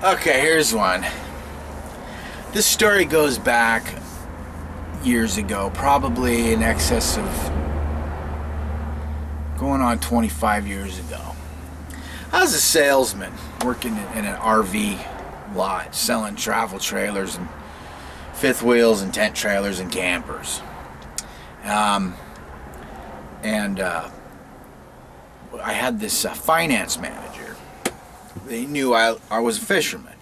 Okay, here's one. This story goes back years ago, probably in excess of going on 25 years ago. I was a salesman working in an RV lot, selling travel trailers and fifth wheels and tent trailers and campers. I had this finance manager. They knew I was a fisherman.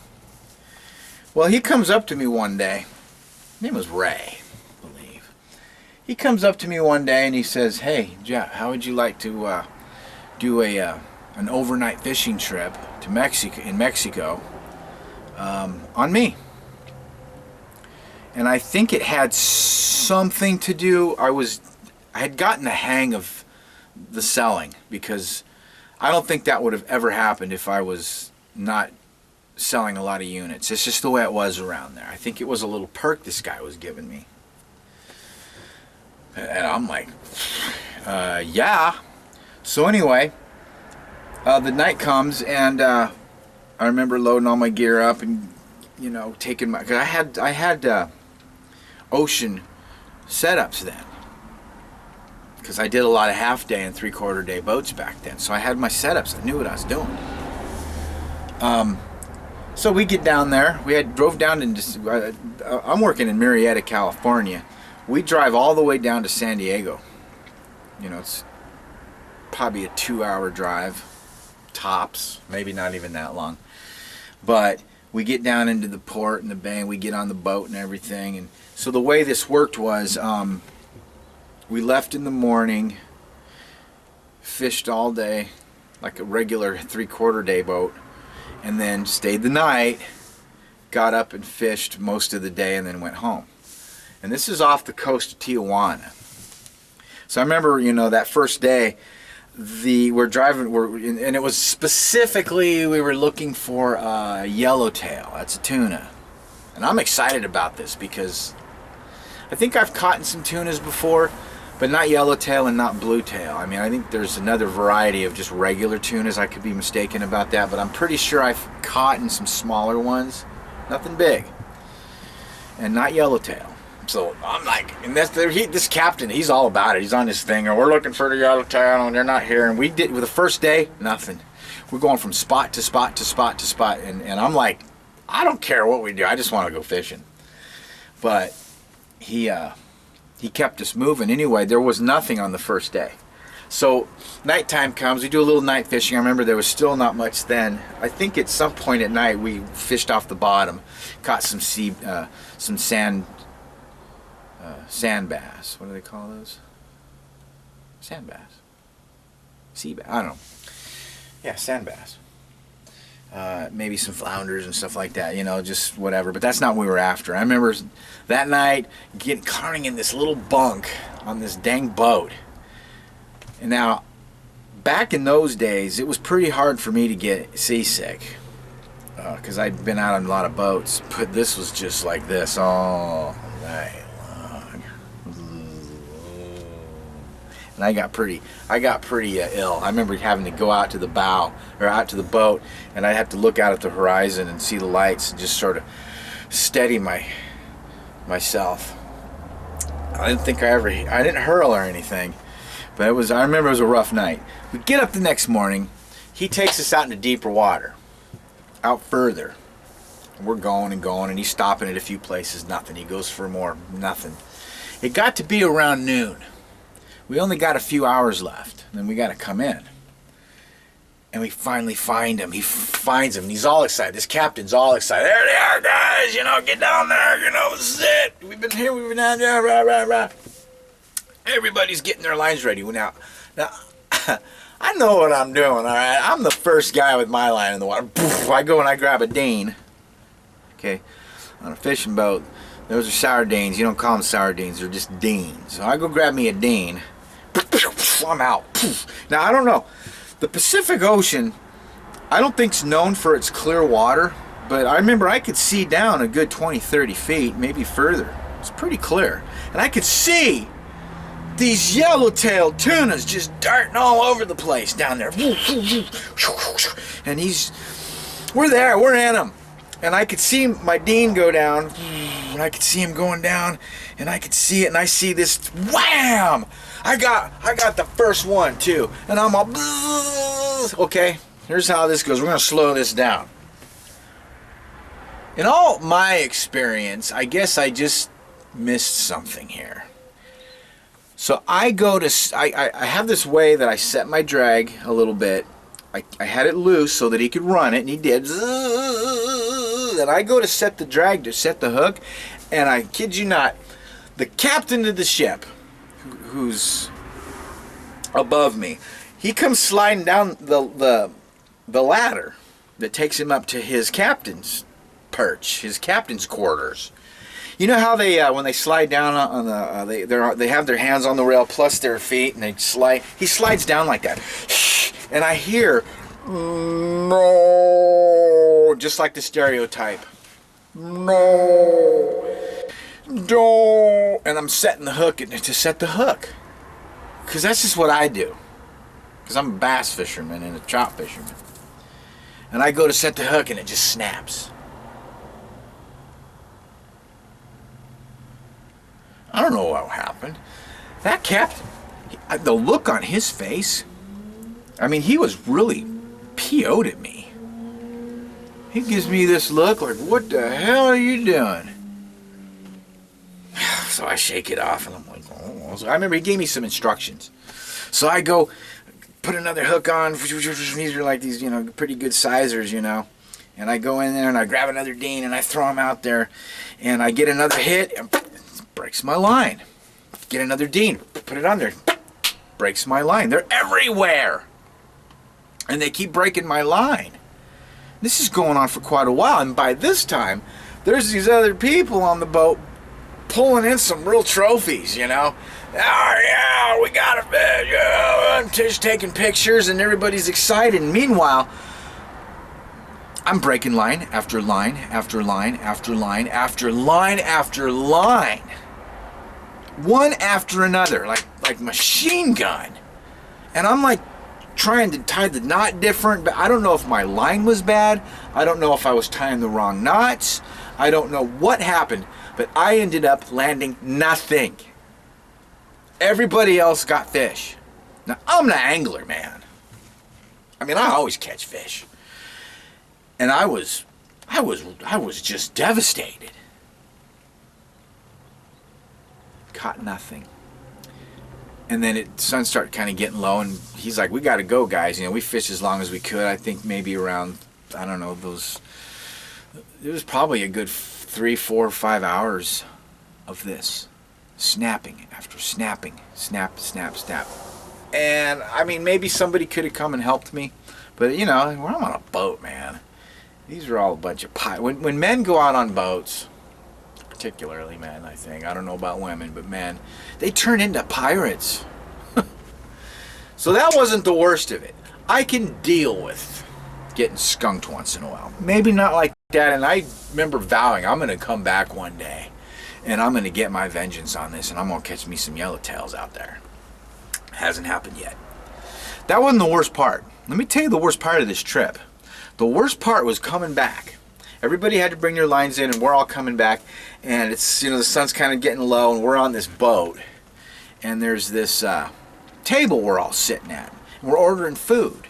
Well, he comes up to me one day. His name was Ray, I believe. He comes up to me one day and he says, "Hey, Jeff, how would you like to do an overnight fishing trip to Mexico on me?" And I think it had something to do. I had gotten the hang of the selling, because I don't think that would have ever happened if I was not selling a lot of units. It's just the way it was around there. I think it was a little perk this guy was giving me. And I'm like, yeah. So anyway, the night comes, and I remember loading all my gear up and, you know, taking my, because I had ocean setups then, because I did a lot of half-day and three-quarter-day boats back then. So I had my setups. I knew what I was doing. So we get down there. Drove down into, I'm working in Murrieta, California. We drive all the way down to San Diego. You know, it's probably a 2-hour drive, tops, maybe not even that long. But we get down into the port and the bay, and we get on the boat and everything. And so the way this worked was, we left in the morning, fished all day, like a regular three-quarter-day boat, and then stayed the night, got up and fished most of the day, and then went home. And this is off the coast of Tijuana. So I remember, you know, that first day, we're driving, and it was specifically, we were looking for Yellowtail. That's a tuna. And I'm excited about this because I think I've caught in some tunas before, but not yellowtail and not bluetail. I mean, I think there's another variety of just regular tunas. I could be mistaken about that, but I'm pretty sure I've caught in some smaller ones. Nothing big. And not yellowtail. So I'm like, and this captain, he's all about it. He's on this thing, and we're looking for the yellowtail, and they're not here. And we did, with the first day, nothing. We're going from spot to spot to spot to spot, and I'm like, I don't care what we do. I just want to go fishing. But he kept us moving. Anyway, there was nothing on the first day. So nighttime comes, we do a little night fishing. I remember there was still not much then. I think at some point at night we fished off the bottom, caught some sand bass. What do they call those? Sand bass. Sea bass. I don't know. Yeah, sand bass. Maybe some flounders and stuff like that, you know, just whatever. But that's not what we were after. I remember that night caught in this little bunk on this dang boat. And now, back in those days, it was pretty hard for me to get seasick, because I'd been out on a lot of boats. But this was just like this all night long. And I got pretty ill. I remember having to go out to the bow, or out to the boat, and I'd have to look out at the horizon and see the lights and just sort of steady myself. I didn't hurl or anything, but I remember it was a rough night. We get up the next morning. He takes us out into deeper water, out further. And we're going and going, and he's stopping at a few places, nothing. He goes for more, nothing. It got to be around noon. We only got a few hours left, and then we got to come in. And we finally find him. He finds him, and he's all excited. This captain's all excited. There they are, guys. You know, get down there. You know, this is it. We've been here. We've been down there. Rah, rah, rah. Everybody's getting their lines ready. Now, I know what I'm doing, all right? I'm the first guy with my line in the water. I go and I grab a Dane. Okay, on a fishing boat. Those are sardines. You don't call them sardines. They're just Deans. So I go grab me a Dean. I'm out. Now, I don't know. The Pacific Ocean, I don't think it's known for its clear water, but I remember I could see down a good 20, 30 feet, maybe further. It's pretty clear. And I could see these yellowtail tunas just darting all over the place down there. And we're there, we're in them. And I could see my Dean go down, and I could see him going down, and I could see it, and I see this wham! I got the first one too, and I'm all okay. Here's how this goes. We're gonna slow this down. In all my experience, I guess I just missed something here. So I go to I have this way that I set my drag a little bit. I had it loose so that he could run it, and he did. And I go to set the drag, to set the hook, and I kid you not, the captain of the ship, who's above me, he comes sliding down the ladder that takes him up to his captain's perch, his captain's quarters. You know how they when they slide down on the they have their hands on the rail plus their feet, and they slide. He slides down like that. And I hear, no, just like the stereotype. No, don't. And I'm setting the hook to set the hook. Because that's just what I do. Because I'm a bass fisherman and a trout fisherman. And I go to set the hook and it just snaps. I don't know what happened. That captain, the look on his face, I mean, he was really PO'd at me. He gives me this look like, what the hell are you doing? So I shake it off, and I'm like, oh. So I remember he gave me some instructions. So I go, put another hook on. These are like these, pretty good sizers, And I go in there, and I grab another Dean, and I throw him out there. And I get another hit, and it breaks my line. Get another Dean, put it on there. Breaks my line. They're everywhere. And they keep breaking my line. This is going on for quite a while. And by this time, there's these other people on the boat pulling in some real trophies, Oh, yeah, we got a fish. Yeah. And just taking pictures, and everybody's excited. And meanwhile, I'm breaking line after line after line after line after line after line. One after another, like machine gun. And I'm like, trying to tie the knot different, but I don't know if my line was bad. I don't know if I was tying the wrong knots. I don't know what happened, but I ended up landing nothing. Everybody else got fish. Now, I'm an angler, man. I mean, I always catch fish. And I was just devastated. Caught nothing. And then the sun started kind of getting low, and he's like, we got to go, guys. We fished as long as we could. I think maybe around, I don't know, it was probably a good 3, 4, 5 hours of this. Snapping after snapping. Snap, snap, snap. And, I mean, maybe somebody could have come and helped me. But, I'm on a boat, man. These are all a bunch of when men go out on boats, particularly men, I think. I don't know about women, but men, they turn into pirates. So that wasn't the worst of it. I can deal with getting skunked once in a while. Maybe not like that. And I remember vowing, I'm going to come back one day, and I'm going to get my vengeance on this, and I'm going to catch me some yellowtails out there. Hasn't happened yet. That wasn't the worst part. Let me tell you the worst part of this trip. The worst part was coming back. Everybody had to bring their lines in, and we're all coming back, and it's, the sun's kind of getting low, and we're on this boat, and there's this table we're all sitting at, and we're ordering food.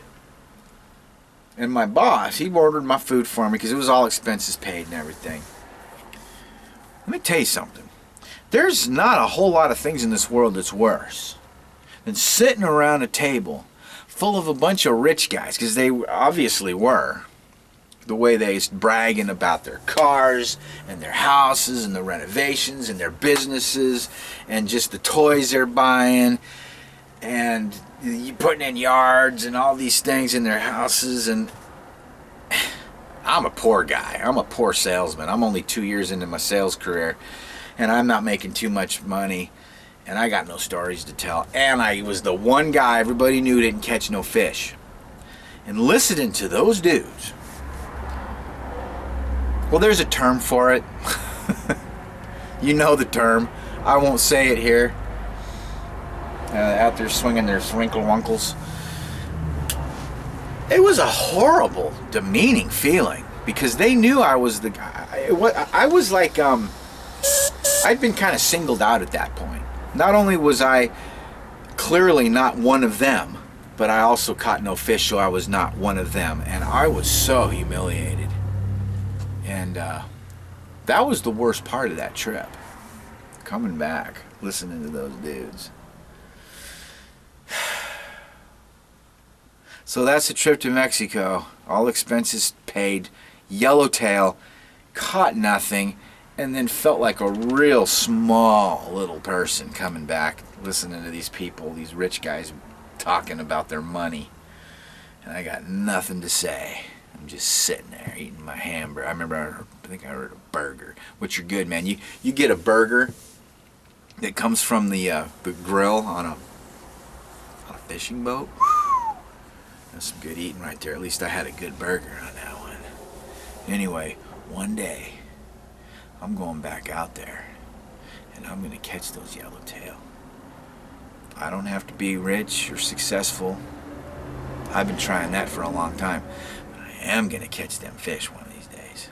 And my boss, he ordered my food for me because it was all expenses paid and everything. Let me tell you something. There's not a whole lot of things in this world that's worse than sitting around a table full of a bunch of rich guys, because they obviously were. The way they bragging about their cars and their houses and the renovations and their businesses and just the toys they're buying, and you putting in yards and all these things in their houses. And I'm a poor guy. I'm a poor salesman. I'm only 2 years into my sales career, and I'm not making too much money, and I got no stories to tell. And I was the one guy everybody knew didn't catch no fish. And listening to those dudes, well, there's a term for it. You know the term. I won't say it here. Out there swinging their wrinkle-wunkles. It was a horrible, demeaning feeling, because they knew I was the guy. I was like, I'd been kind of singled out at that point. Not only was I clearly not one of them, but I also caught no fish, so I was not one of them. And I was so humiliated. And that was the worst part of that trip. Coming back, listening to those dudes. So that's the trip to Mexico. All expenses paid. Yellowtail. Caught nothing. And then felt like a real small little person coming back, listening to these people, these rich guys talking about their money. And I got nothing to say. I'm just sitting there eating my hamburger. I think I ordered a burger, which are good, man. You get a burger that comes from the grill on a fishing boat. That's some good eating right there. At least I had a good burger on that one. Anyway, one day I'm going back out there and I'm going to catch those yellowtail. I don't have to be rich or successful. I've been trying that for a long time. But I am going to catch them fish one of these days.